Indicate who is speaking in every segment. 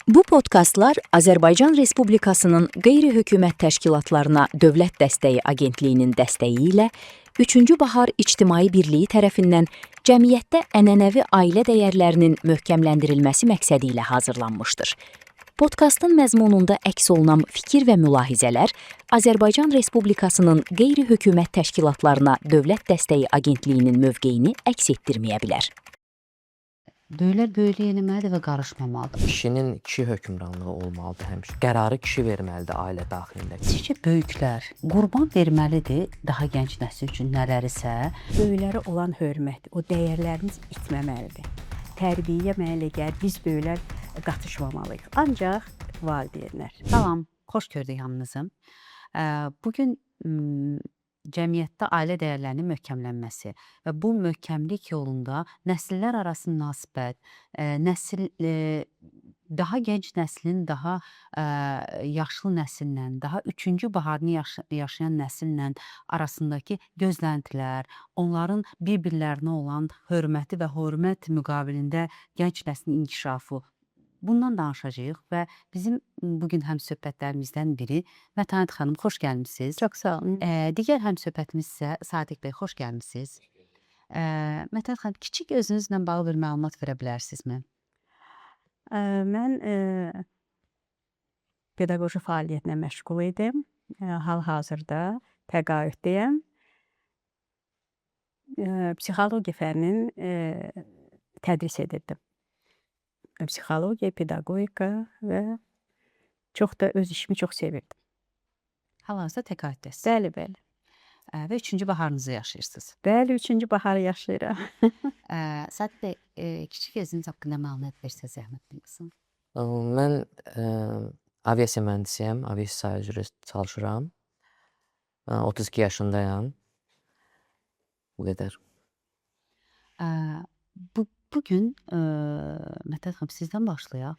Speaker 1: Bu podkastlar Azərbaycan Respublikasının qeyri-hökumət təşkilatlarına Dövlət Dəstəyi Agentliyinin dəstəyi ilə 3-cü Bahar İctimai Birliyi tərəfindən cəmiyyətdə ənənəvi ailə dəyərlərinin möhkəmləndirilməsi məqsədi ilə hazırlanmışdır. Podkastın məzmununda əks olunan fikir və mülahizələr Azərbaycan Respublikasının qeyri-hökumət təşkilatlarına Dövlət Dəstəyi Agentliyinin mövqeyini əks etdirməyə bilər.
Speaker 2: Böyüklər böyüklük eləməlidir və qarışmamalıdır.
Speaker 3: Kişinin kişi hökmranlığı olmalıdır həmişə. Qərarı kişi verməlidir ailə daxilində.
Speaker 2: Sizcə böyüklər qurban verməlidir daha gənc nəsil üçün nələrisə?
Speaker 4: Böyüklərə olan hörmət, o dəyərlərimiz itməməlidir. Tərbiyə mənə gəlir, biz böyüklər qatışmamalıyıq. Ancaq valideynlər.
Speaker 2: Salam, xoş gördük hamınızı. Bugün cəmiyyətdə ailə dəyərlərinin möhkəmlənməsi və bu möhkəmlik yolunda nəsillər arası münasibət, daha gənc nəslin daha yaşlı nəsillə, daha 3-cü baharını yaşayan nəsillə arasındakı gözləntilər, onların bir-birlərinə olan hörməti və hörmət müqabilində gənc nəslin inkişafı, bundan danışacağıq və bizim bugün həmsöhbətlərimizdən biri Mətanət xanım, xoş gəlmisiniz.
Speaker 4: Çox sağ olun.
Speaker 2: Digər həmsöhbətimiz isə Sadiq bəy, xoş gəlmisiniz. Mətanət xanım, kiçik özünüzlə bağlı bir məlumat verə bilərsinizmi?
Speaker 4: Mən pedaqoji fəaliyyətlə məşğul idim. Hal-hazırda təqaüddəyəm. Psixologiya fənninin tədris edirdim. Psixologiya, pedaqogika və çox da öz işimi çox sevirdim.
Speaker 2: Hal-hazırda təqaüddəsiniz.
Speaker 4: Bəli, bəli.
Speaker 2: Və 3-cü baharınızı yaşayırsınız.
Speaker 4: Bəli, 3-cü baharı yaşayıram.
Speaker 2: Sadiq bəy, kiçik özünüz haqqında məlumat versəz zəhmət olmasın.
Speaker 3: Mən aviasiya mühəndisiyəm, aviasiya sahəsi üzrə çalışıram. 32 yaşındayam. Bu qədər.
Speaker 2: Bugün Mətanət xanım, sizdən başlayaq.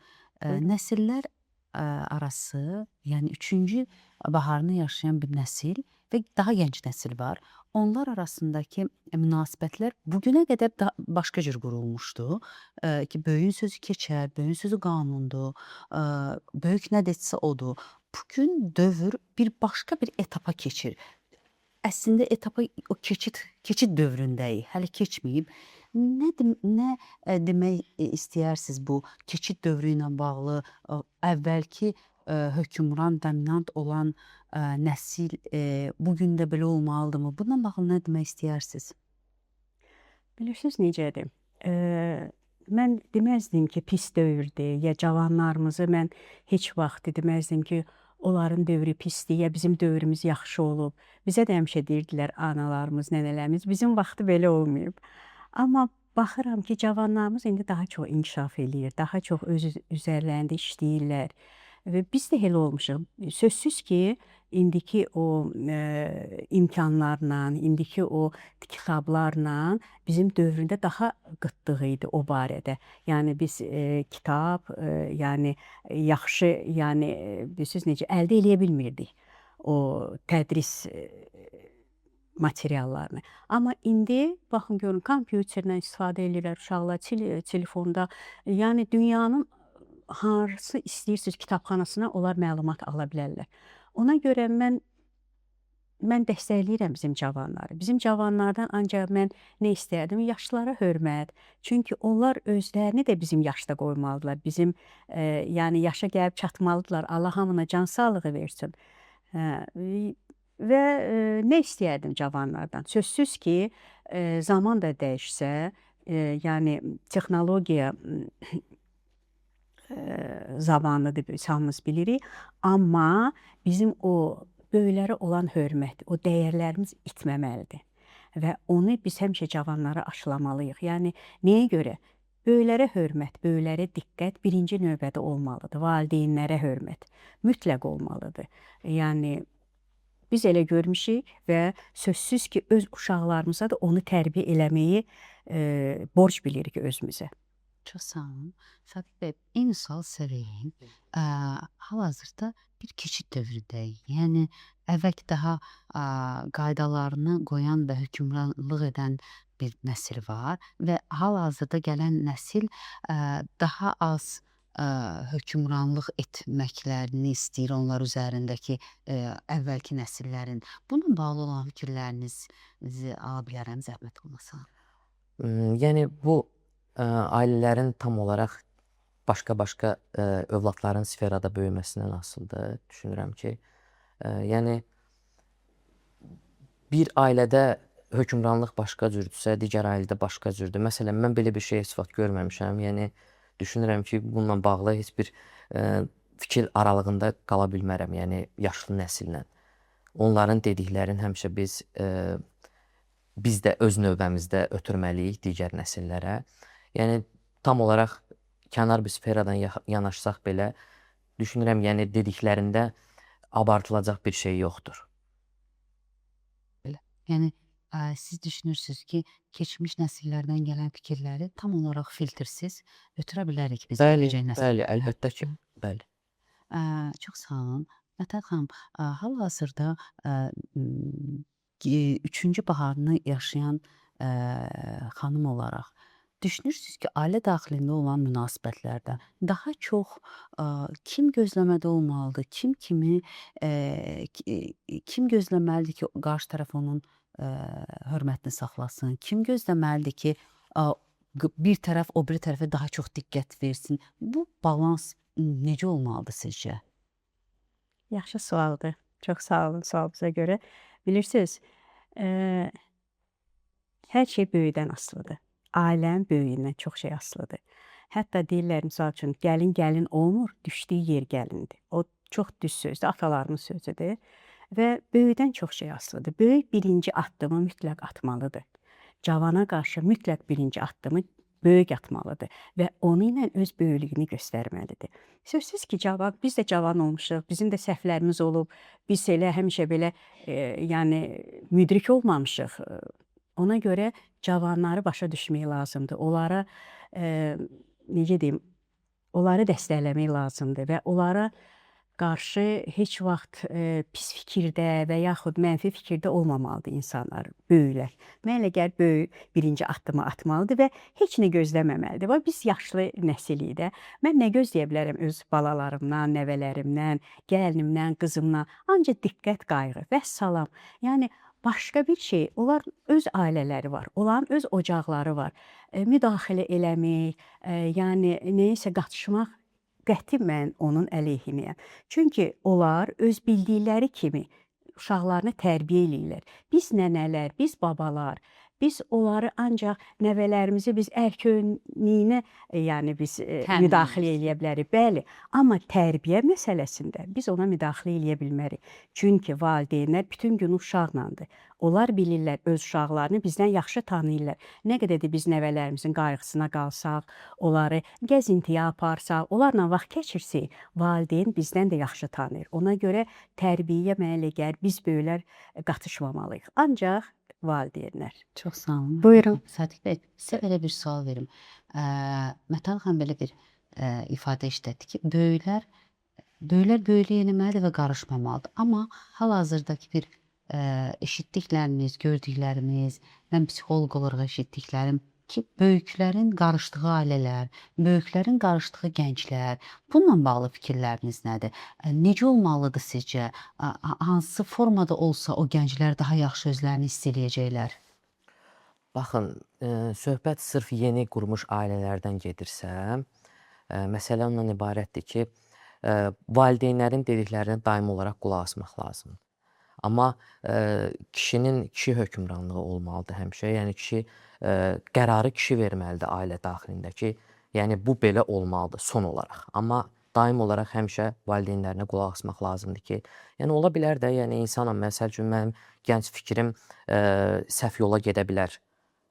Speaker 2: Nəsillər arası, yəni 3-cü baharını yaşayan bir nəsil və daha gənc nəsil var. Onlar arasındakı münasibətlər bugünə qədər başqa cür qurulmuşdu. Ki, böyüyün sözü keçər, böyüyün sözü qanundur, böyük nə desə odur. Bugün dövr bir başqa bir etapa keçir. Əslində etapa o keçid dövründəyik, hələ keçməyib. Nə demək istəyirsiniz bu keçid dövrü ilə bağlı, əvvəlki hökmran, dominant olan nəsil bugün də belə olmalıdırmı? Bununla bağlı nə demək istəyirsiniz?
Speaker 4: Bilirsiniz necədir? Mən deməzdim ki, pis dövrdür, ya cavanlarımızı mən heç vaxt deməzdim ki, onların dövrü pisdir, ya bizim dövrümüz yaxşı olub. Bizə də həmişə deyirdilər analarımız, nənələrimiz, bizim vaxtı belə olmayıb. Amma baxıram ki, cavanlarımız indi daha çox inkişaf eləyir, daha çox öz üzərlərində işləyirlər. Və biz də elə olmuşuq. Sözsüz ki, indiki o imkanlarla, indiki o kitablarla bizim dövründə daha qıtlıq idi o barədə. Yəni biz kitab, yəni yaxşı, yəni bilirsiniz necə əldə eləyə bilmirdik o tədris materiallarını. Amma indi baxın görün, kompüterdən istifadə edirlər uşaqlar, telefonda. Yəni dünyanın hansı istəyirsiniz kitabxanasına onlar məlumat ala bilərlər. Ona görə mən dəstəkləyirəm bizim cavanları. Bizim cavanlardan ancaq mən nə istərdim? Yaşlılara hörmət. Çünki onlar özlərini də bizim yaşda qoymalıdırlar. Bizim yəni yaşa gəlib çatmalıdırlar. Allah hamına can sağlığı versin. Və nə istəyərdim cavanlardan? Sözsüz ki, zaman da dəyişsə, yəni texnologiya zamanıdır, biz hamımız bilirik. Amma bizim o böyüklərə olan hörmət, o dəyərlərimiz itməməlidir. Və onu biz həmişə cavanlara aşılamalıyıq. Yəni nəyə görə? Böyüklərə hörmət, böyüklərə diqqət birinci növbədə olmalıdır. Valideynlərə hörmət mütləq olmalıdır. Yəni biz elə görmüşük və sözsüz ki, öz uşaqlarımıza da onu tərbiyə eləməyi borc bilirik özümüzə.
Speaker 2: Çox sağ olun. Sadiq bəy, eyni sual sizə vereyim. Hal-hazırda bir keçid dövründəyik. Yəni əvvəlki daha qaydalarını qoyan və hökmranlıq edən bir nəsil var və hal-hazırda gələn nəsil daha az hökmranlıq etməklərini istəyir onlar üzərindəki əvvəlki nəsillərin. Bununla bağlı olan fikirlərinizi ala bilərəm, zəhmət olmasa.
Speaker 3: Yəni bu ailələrin tam olaraq başqa-başqa övladların sferada böyüməsindən asılıdır, düşünürəm ki. Yəni bir ailədə hökmranlıq başqa cürdürsə, digər ailədə başqa cürdür. Məsələn, mən belə bir şey heç vaxt görməmişəm. Yəni düşünürəm ki, bununla bağlı heç bir fikir aralığında qala bilmərəm, yəni yaşlı nəsillə. Onların dediklərini həmişə biz də öz növbəmizdə ötürməliyik digər nəsillərə. Yəni tam olaraq kənar bir sferadan yanaşsaq belə düşünürəm, yəni dediklərində abartılacaq bir şey yoxdur.
Speaker 2: Yəni siz düşünürsünüz ki, keçmiş nəsillərdən gələn fikirləri tam olaraq filtrsiz ötürə bilərik biz gələcək nəsillərə.
Speaker 3: Bəli, əlbəttə ki, bəli.
Speaker 2: Çox sağ olun. Mətəd xanım, hal-hazırda 3-cü baharını yaşayan xanım olaraq düşünürsünüz ki, ailə daxilində olan münasibətlərdə daha çox kim gözləmədə olmalıdır, kim gözləməlidir ki, qarşı tərəf onun hörmətini saxlasın, kim gözləməlidir ki, bir tərəf o biri tərəfə daha çox diqqət versin. Bu balans necə olmalıdır sizcə?
Speaker 4: Yaxşı sualdır. Çox sağ olun sualınıza görə. Bilirsiniz, hər şey böyükdən asılıdır. Ailənin böyüyündən çox şey asılıdır. Hətta deyirlər, misal üçün, gəlin olmur, düşdüyü yer gəlindir. O çox düz sözdür, atalarımın sözüdür. Və böyükdən çox şey asılıdır. Böyük birinci addımı mütləq atmalıdır. Cavana qarşı mütləq birinci addımı böyük atmalıdır və onu ilə öz böyüklüyünü göstərməlidir. Sözsüz ki, biz də cavan olmuşuq, bizim də səhvlərimiz olub, biz elə həmişə belə yəni müdrik olmamışıq. Ona görə cavanları başa düşmək lazımdır. Onlara necə deyim, onları dəstəkləmək lazımdır və onlara qarşı heç vaxt pis fikirdə və yaxud mənfi fikirdə olmamalıdır insanlar, böyüklər. Mənə elə gəlir, böyük birinci addımı atmalıdır və heç nə gözləməməlidir. Biz yaşlı nəsilik də. Mən nə gözləyə bilərəm öz balalarımdan, nəvələrimdən, gəlinimdən, qızımdan? Ancaq diqqət, qayğı və salam. Yəni başqa bir şey, onlar öz ailələri var, onların öz ocaqları var. Müdaxilə eləmək, yəni nəyəsə qatışmaq qəti mən onun əleyhinəyəm. Çünki onlar öz bildikləri kimi uşaqlarını tərbiyə eləyirlər. Biz nənələr, biz babalar, biz onları ancaq nəvələrimizi biz ərköyünlüyünə yəni biz müdaxilə eləyə bilərik. Bəli, amma tərbiyə məsələsində biz ona müdaxilə eləyə bilmərik. Çünki valideynlər bütün gün uşaqlandır. Onlar bilirlər öz uşaqlarını bizdən yaxşı tanıyırlar. Nə qədər də biz nəvələrimizin qayğısına qalsaq, onları gəzintiyə aparsaq, onlarla vaxt keçirsək, valideyn bizdən də yaxşı tanıyır. Ona görə tərbiyəyə mənə elə gəlir, biz böyüklər qatışmamalıyıq. Ancaq valideynlər.
Speaker 2: Çox sağ olun.
Speaker 4: Buyurun.
Speaker 2: Sadiq bəy, sizə belə bir sual verim. Mətəd xanım belə bir ifadə işlətdi ki, böyüklər böyüklük eləməlidir və qarışmamalıdır. Amma hal-hazırdakı bir eşitdiklərimiz, gördüklərimiz, mən psixoloq olaraq eşitdiklərim ki, böyüklərin qarışdığı ailələr, böyüklərin qarışdığı gənclər, bununla bağlı fikirləriniz nədir? Necə olmalıdır sizcə? Hansı formada olsa o gənclər daha yaxşı özlərini hiss eləyəcəklər?
Speaker 3: Baxın, söhbət sırf yeni qurmuş ailələrdən gedirsə, məsələ ondan ibarətdir ki, valideynlərin dediklərinə daimi olaraq qulaq asmaq lazımdır. Amma kişi hökmranlığı olmalıdır həmişə. Yəni qərarı kişi verməlidir ailə daxilində ki, yəni bu belə olmalıdır son olaraq. Amma daim olaraq həmişə valideynlərinə qulaq asmaq lazımdır ki, yəni ola bilər də, yəni insanam, məsəl üçün mənim gənc fikrim səhv yola gedə bilər.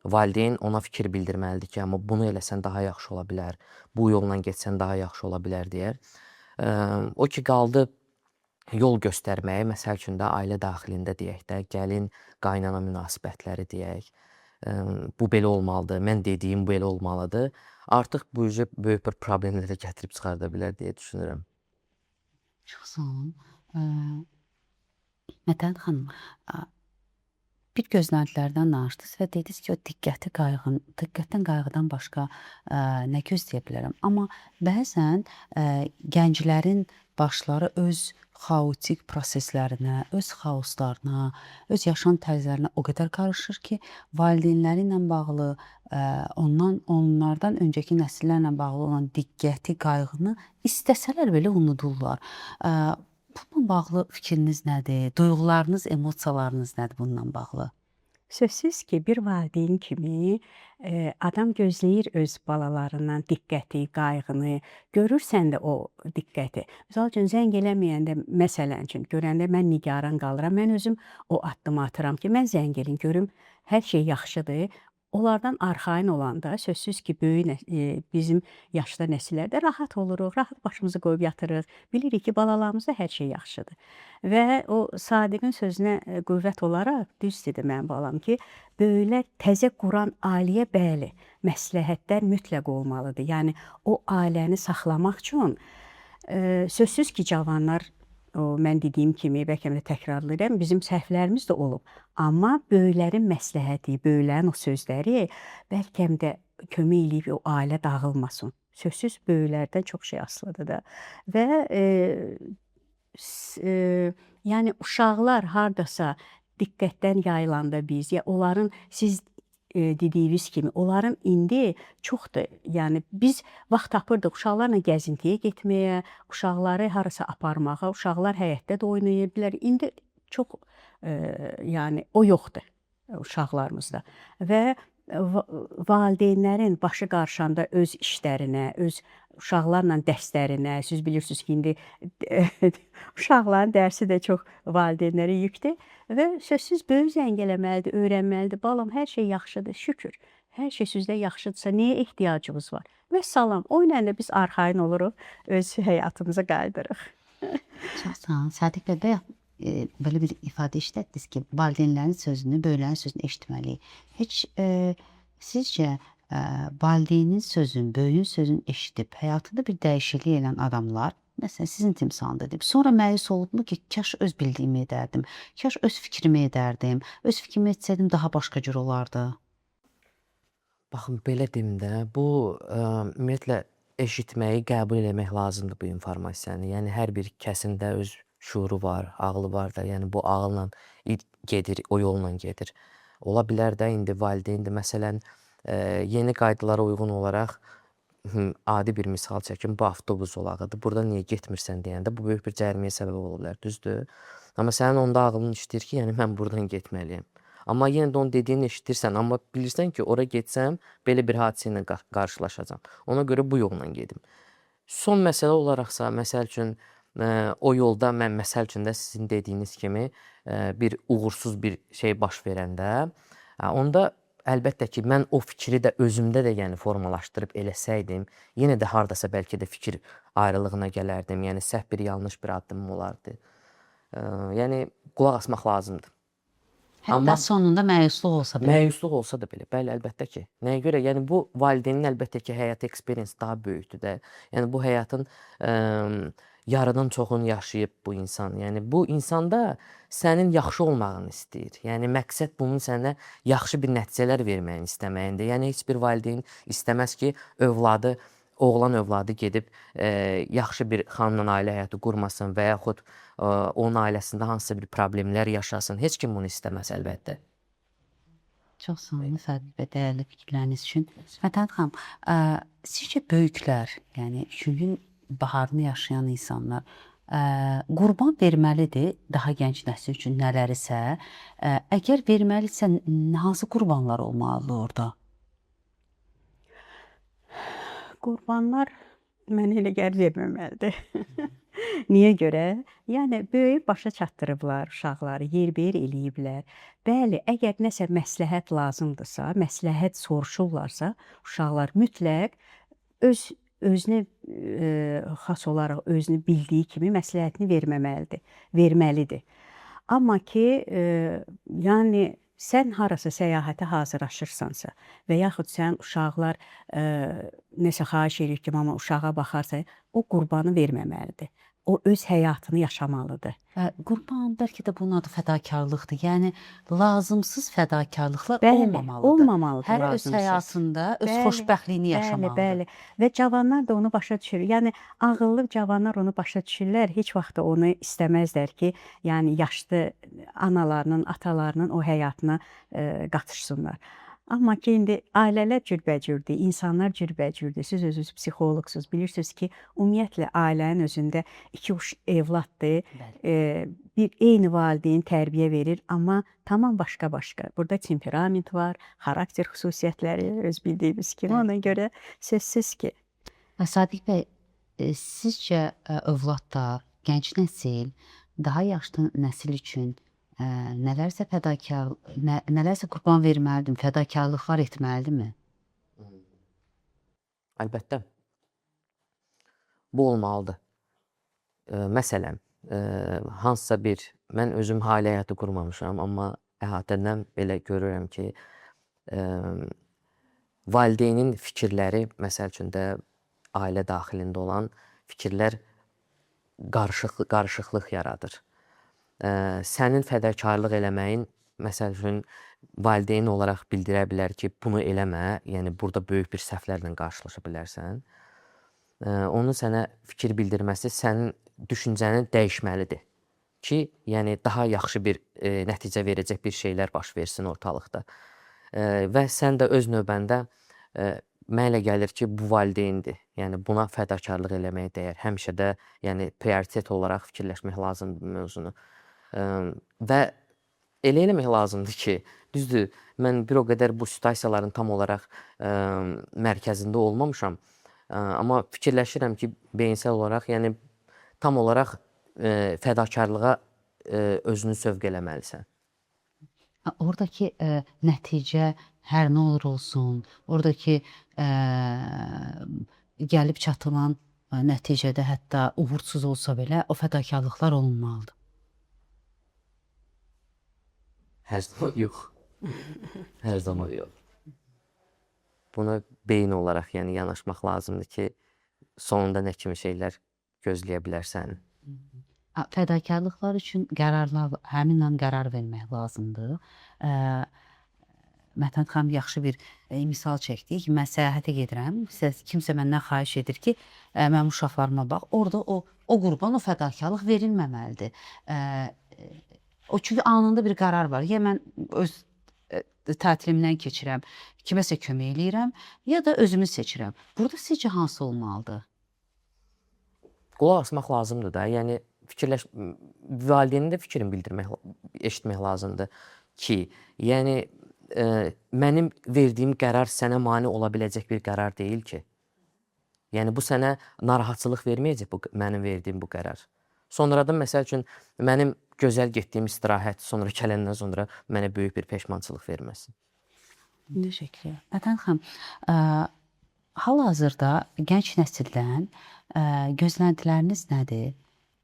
Speaker 3: Valideyn ona fikir bildirməlidir ki, amma bunu eləsən daha yaxşı ola bilər, bu yolla getsən daha yaxşı ola bilər deyər. O ki qaldı yol göstərməyi, məsəl üçün də ailə daxilində deyək də, gəlin, qaynana münasibətləri deyək, bu belə olmalıdır, mən dediyim belə olmalıdır. Artıq bu böyük bir problemləri gətirib çıxarda bilər deyə düşünürəm.
Speaker 2: Çox sağ olun. Mətəd xanım, bir gözləntilərdən danışdınız və dediniz ki, o diqqətdən qayğıdan başqa nə gözləyə bilərəm. Amma bəzən gənclərin başları öz xaotik proseslərinə, öz xaoslarına, öz yaşam tərzlərinə o qədər qarışır ki, valideynləri ilə bağlı, onlardan öncəki nəsillərlə bağlı olan diqqəti, qayğını istəsələr belə unudurlar. Bununla bağlı fikriniz nədir? Duyğularınız, emosiyalarınız nədir bununla bağlı?
Speaker 4: Sözsüz ki, bir valideyn kimi adam gözləyir öz balalarından diqqəti, qayğını, görürsən də o diqqəti. Məsəl üçün, zəng eləməyəndə, məsələn üçün, görəndə mən nigaran qalıram, mən özüm o addımı atıram ki, mən zəng eləyim, görüm hər şey yaxşıdır. Onlardan arxayın olanda, sözsüz ki, bizim yaşlı nəsillərdə rahat oluruq, rahat başımızı qoyub yatırıq. Bilirik ki, balalarımızda hər şey yaxşıdır. Və o Sadiqin sözünə qüvvət olaraq, düz dedi mənim balam ki, böyüklər təzə quran ailəyə bəli, məsləhətlər mütləq olmalıdır. Yəni, o ailəni saxlamaq üçün sözsüz ki, cavanlar, mən dediyim kimi, bəlkə də təkrarlayıram, bizim səhvlərimiz də olub. Amma böyüklərin məsləhəti, böyüklərin o sözləri bəlkə də kömək eləyib o ailə dağılmasın. Sözsüz böyüklərdən çox şey asılıdır da. Və yəni uşaqlar hardasa diqqətdən yayılanda biz, ya onların siz dediyiniz kimi, onların indi çoxdur. Yəni biz vaxt tapırdıq uşaqlarla gəzintiyə getməyə, uşaqları harasa aparmağa, uşaqlar həyətdə də oynayırdılar. İndi çox yəni o yoxdur uşaqlarımızda. Və valideynlərin başı qarşanda öz işlərinə, öz uşaqlarla dərslərinə, siz bilirsiniz ki, indi uşaqların dərsi də çox valideynlərə yükdür və sözsüz böyük zəng eləməlidir, öyrənməlidir. Balam, hər şey yaxşıdır, şükür. Hər şey sizdə yaxşıdırsa, nəyə ehtiyacımız var? Və salam, o ilə də biz arxayın oluruq, öz həyatımıza qayıdırıq.
Speaker 2: Çox sağ olun. Sadiq bəy, belə bir ifadə işlətdiniz ki, valideynlərin sözünü, böyüklərin sözünü eşitməliyik. Heç sizcə valideynin sözünü, böyüyün sözünü eşidib həyatında bir dəyişiklik edən adamlar, məsələn, sizin timsalında deyib, sonra məyus olubmu ki, kaş öz bildiyimi edərdim, kaş öz fikrimi edərdim, öz fikrimi etsəydim daha başqa cür olardı.
Speaker 3: Baxın, belə deyim də, bu ümumiyyətlə eşitməyi qəbul eləmək lazımdır bu informasiyanı. Yəni hər bir kəsin də öz şuuru var, ağlı var da. Yəni bu ağılla gedir, o yolla gedir. Ola bilər də indi valideyn də məsələn yeni qaydalara uyğun olaraq adi bir misal çəkim, bu avtobus zolağıdır. Burada niyə getmirsən deyəndə bu böyük bir cəriməyə səbəb ola bilər, düzdür? Amma sənin onda ağlın işləyir ki, yəni mən buradan getməliyəm. Amma yenə də onun dediyini eşidirsən, amma bilirsən ki, ora getsəm belə bir hadisə ilə qarşılaşacağam. Ona görə bu yolla gedim. Son məsələ olaraqsa, məsəl üçün o yolda mən məsəl üçün də sizin dediyiniz kimi bir uğursuz bir şey baş verəndə, onda əlbəttə ki, mən o fikri də özümdə də yəni formalaşdırıb eləsəydim, yenə də hardasa bəlkə də fikir ayrılığına gələrdim. Yəni səhv bir yanlış bir addımım olardı. Yəni qulaq asmaq lazımdır.
Speaker 2: Hətta sonunda məyusluq olsa belə.
Speaker 3: Məyusluq olsa da belə, bəli, əlbəttə ki. Nəyə görə? Yəni bu valideynin əlbəttə ki, həyat experience daha böyükdür də. Yəni bu həyatın yarıdan çoxunu yaşayıb bu insan. Yəni bu insanda sənin yaxşı olmağını istəyir. Yəni məqsəd bunun sənə yaxşı bir nəticələr verməyini istəməyində. Yəni heç bir valideyn istəməz ki, oğlan övladı gedib yaxşı bir xanımla ailə həyatı qurmasın və yaxud onun ailəsində hansısa bir problemlər yaşasın. Heç kim bunu istəməz əlbəttə.
Speaker 2: Çox sağ olun Sadiq bəy, dəyərli fikirləriniz üçün. Fətəli xanım, sizcə böyüklər, yəni 3-cü baharını yaşayan insanlar qurban verməlidir daha gənc nəsil üçün nələrisə? Əgər verməlidirsə, hansı qurbanlar olmalıdır orada?
Speaker 4: Qurbanlar mənə elə gəlir verməməlidir. Niyə görə? Yəni böyük başa çatdırıblar uşaqları, yerbeyer eləyiblər. Bəli, əgər nəsə məsləhət lazımdırsa, məsləhət soruşurlarsa, uşaqlar mütləq özünə xas olaraq özünü bildiyi kimi məsləhətini verməlidir. Amma ki, yəni sən harasa səyahətə hazırlaşırsansa və yaxud sən uşaqlar nəsə xahiş edir ki, mama uşağa baxarsa, o qurbanı verməməlidir. o öz həyatını yaşamalıdır.
Speaker 2: Və Qurban, bəlkə də bunun adı fədakarlıqdır. Yəni lazımsız fədakarlıqlar
Speaker 4: Bəli,
Speaker 2: olmamalıdır.
Speaker 4: olmamalıdır
Speaker 2: Hər öz
Speaker 4: lazımsız.
Speaker 2: həyatında öz
Speaker 4: Bəli,
Speaker 2: xoşbəxtliyini
Speaker 4: Bəli,
Speaker 2: yaşamalıdır.
Speaker 4: bəli. Və cavanlar da onu başa düşür. Yəni ağıllı cavanlar onu başa düşürlər. Heç vaxt da onu istəməzlər ki, yəni yaşlı analarının, atalarının o həyatına qatışsınlar. Amma ki, indi ailələr cürbəcürdür, insanlar cürbəcürdür. Siz özünüz psixoloqsuz, bilirsiniz ki, ümumiyyətlə ailənin özündə iki evladdır.
Speaker 2: Bəli.
Speaker 4: Bir eyni valideyn tərbiyə verir, amma tamam başqa-başqa. Burada temperament var, xarakter xüsusiyyətləri öz bildiyimiz kimi.
Speaker 2: Bəli.
Speaker 4: Ona görə sözsüz ki,
Speaker 2: Sadiq bəy, sizcə övladda, gənc nəsil daha yaşlı nəsil üçün nələrsə nələrsə qurban verməlidir, fədakarlıqlar etməlidirmi?
Speaker 3: Əlbəttə, bu olmalıdır. Məsələn, hansısa bir, mən özüm ailə həyatı qurmamışam, amma əhatədən belə görürəm ki, valideynin fikirləri, məsəl üçün də ailə daxilində olan fikirlər qarışıqlıq yaradır. Sənin fədakarlıq eləməyin, məsəl üçün, valideyn olaraq bildirə bilər ki, bunu eləmə, yəni burada böyük bir səhvlərlə qarşılaşa bilərsən. Onun sənə fikir bildirməsi sənin düşüncəni dəyişməlidir ki, yəni daha yaxşı bir nəticə verəcək bir şeylər baş versin ortalıqda. Və sən də öz növbəndə mənə elə gəlir ki, bu valideyndir. Yəni buna fədakarlıq eləməyə dəyər. Həmişə də yəni prioritet olaraq fikirləşmək lazımdır bu mövzunu. Və elə eləmək lazımdır ki, düzdür, mən bir o qədər bu situasiyaların tam olaraq mərkəzində olmamışam. Amma fikirləşirəm ki, beyinsel olaraq, yəni tam olaraq fədakarlığa özünü sövq eləməlisən.
Speaker 2: Oradakı nəticə hər nə olur olsun, oradakı gəlib çatılan nəticədə hətta uğursuz olsa belə o fədakarlıqlar olunmalıdır.
Speaker 3: Hər zaman yox. Hər zaman yox. Buna beyin olaraq yəni yanaşmaq lazımdır ki, sonunda nə kimi şeylər gözləyə bilərsən.
Speaker 2: Fədakarlıqlar üçün həmin an qərar vermək lazımdır. Mətənd xanım yaxşı bir misal çəkdik. Mən səyahətə gedirəm. Kimsə məndən xahiş edir ki, mənim uşaqlarıma bax, orada o qurban, o fədakarlıq verilməməlidir. O çünki anında bir qərar var. Ya mən öz tətilimdən keçirəm, kiməsə kömək eləyirəm, ya da özümü seçirəm. Burada sizcə hansı olmalıdır?
Speaker 3: Qulaq asmaq lazımdır da. Yəni valideynin də fikrini eşitmək lazımdır ki, yəni mənim verdiyim qərar sənə mane ola biləcək bir qərar deyil ki. Yəni bu sənə narahatçılıq verməyəcək mənim verdiyim bu qərar. Sonradan məsəl üçün mənim gözəl getdiyim istirahət sonra gələndən sonra mənə böyük bir peşmançılıq verməsin.
Speaker 2: Təşəkkür. Mətənd xanım, hal-hazırda gənc nəsildən gözləntiləriniz nədir?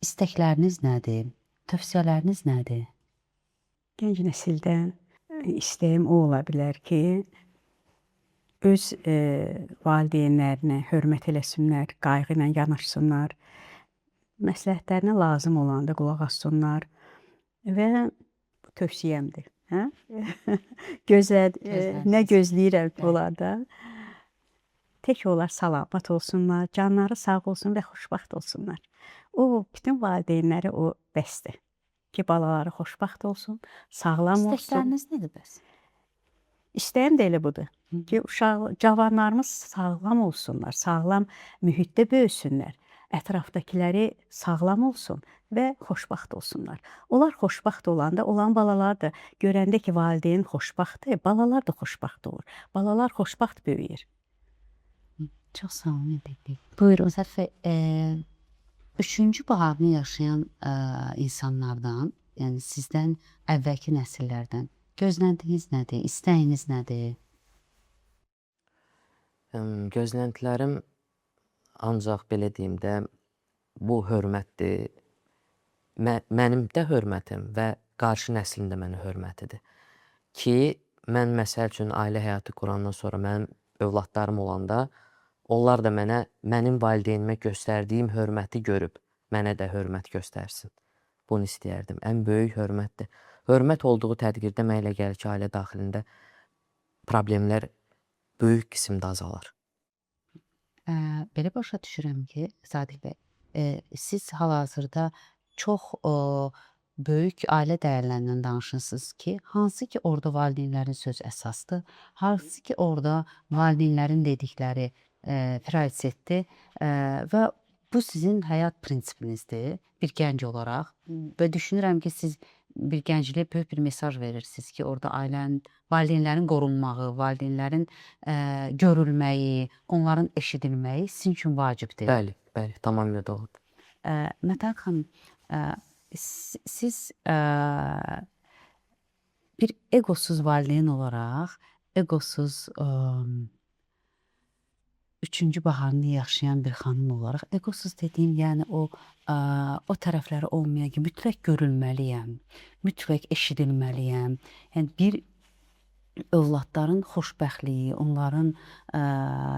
Speaker 2: İstəkləriniz nədir? Tövsiyələriniz nədir?
Speaker 4: gənc nəsildən istəyim o ola bilər ki, öz valideynlərinə hörmət eləsinlər, qayğı ilə yanaşsınlar, məsləhətlərinə lazım olanda qulaq assınlar və bu tövsiyəmdir. Hə? Nə gözləyirəm onlardan? Tək onlar salamat olsunlar, canları sağ olsun və xoşbəxt olsunlar. O, bütün valideynləri o bəsdir ki, balaları xoşbəxt olsun, sağlam olsun.
Speaker 2: İstəkləriniz nədir bəs?
Speaker 4: İstəyim də elə budur ki, cavanlarımız sağlam olsunlar, sağlam mühitdə böyüsünlər, ətrafdakiləri sağlam olsun və xoşbəxt olsunlar. Onlar xoşbəxt olanda, olan balalar da görəndə ki, valideyn xoşbəxtdir, balalar da xoşbəxt olur. Balalar xoşbəxt böyüyür.
Speaker 2: Çox sağ olun. Buyurun. Sərfə, üçüncü baharını yaşayan insanlardan, yəni sizdən əvvəlki nəsillərdən gözləntiniz nədir, istəyiniz nədir?
Speaker 3: Gözləntilərim ancaq belə deyim də, bu hörmətdir. Mənim də hörmətim və qarşı nəslin də mənə hörmətidir. Ki, mən məsəl üçün ailə həyatı qurandan sonra mənim övladlarım olanda, onlar da mənim valideynimə göstərdiyim hörməti görüb mənə də hörmət göstərsin. Bunu istəyərdim. Ən böyük hörmətdir. Hörmət olduğu təqdirdə mənə elə gəlir ki, ailə daxilində problemlər böyük qismdə azalar.
Speaker 2: Belə başa düşürəm ki, Sadiq bəy, siz hal-hazırda çox böyük ailə dəyərlərindən danışırsınız ki, hansı ki orada valideynlərin sözü əsasdır, hansı ki orada valideynlərin dedikləri prioritetdir və bu sizin həyat prinsipinizdir bir gənc olaraq və düşünürəm ki, siz bir gəncliyə böyük bir mesaj verirsiniz ki, orada ailənin, valideynlərin qorunmağı, valideynlərin görülməyi, onların eşidilməyi sizin üçün vacibdir.
Speaker 3: Bəli, bəli, tamamilə doğrudur.
Speaker 2: Mətan xanım, siz bir egosuz valideyn olaraq, egosuz üçüncü baharını yaşayan bir xanım olaraq, egosuz dediyim, yəni o tərəfləri olmayan ki, mütləq görülməliyəm, mütləq eşidilməliyəm. Yəni bir övladların xoşbəxtliyi, onların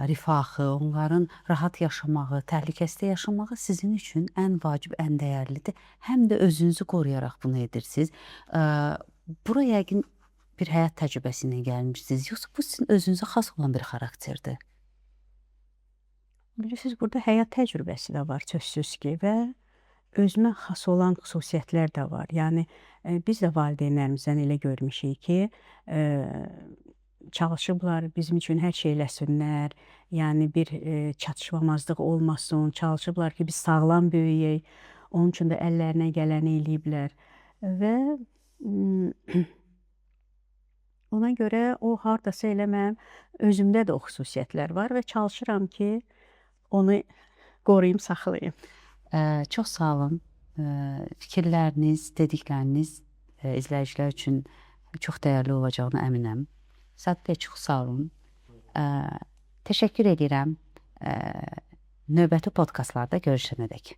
Speaker 2: rifahı, onların rahat yaşamağı, təhlükəsizdə yaşamağı sizin üçün ən vacib, ən dəyərlidir. Həm də özünüzü qoruyaraq bunu edirsiniz. Bura yəqin bir həyat təcrübəsi ilə gəlmişsiniz, yoxsa bu sizin özünüzə xas olan bir xarakterdir?
Speaker 4: Bilirsiniz, burada həyat təcrübəsi də var sözsüz ki və özümə xas olan xüsusiyyətlər də var. Yəni biz də valideynlərimizdən elə görmüşük ki, çalışıblar bizim üçün hər şey eləsinlər. Yəni bir çatışmamazlıq olmasın, çalışıblar ki, biz sağlam böyüyək. Onun üçün də əllərinə gələni eləyiblər və ona görə o hardasa elə mənim özümdə də o xüsusiyyətlər var və çalışıram ki, onu qoruyum, saxlayım.
Speaker 2: Çox sağ olun. Fikirləriniz, dedikləriniz izləyicilər üçün çox dəyərli olacağına əminəm. Sadiq bəy, çox sağ olun. Təşəkkür edirəm. Növbəti podkastlarda görüşənədək.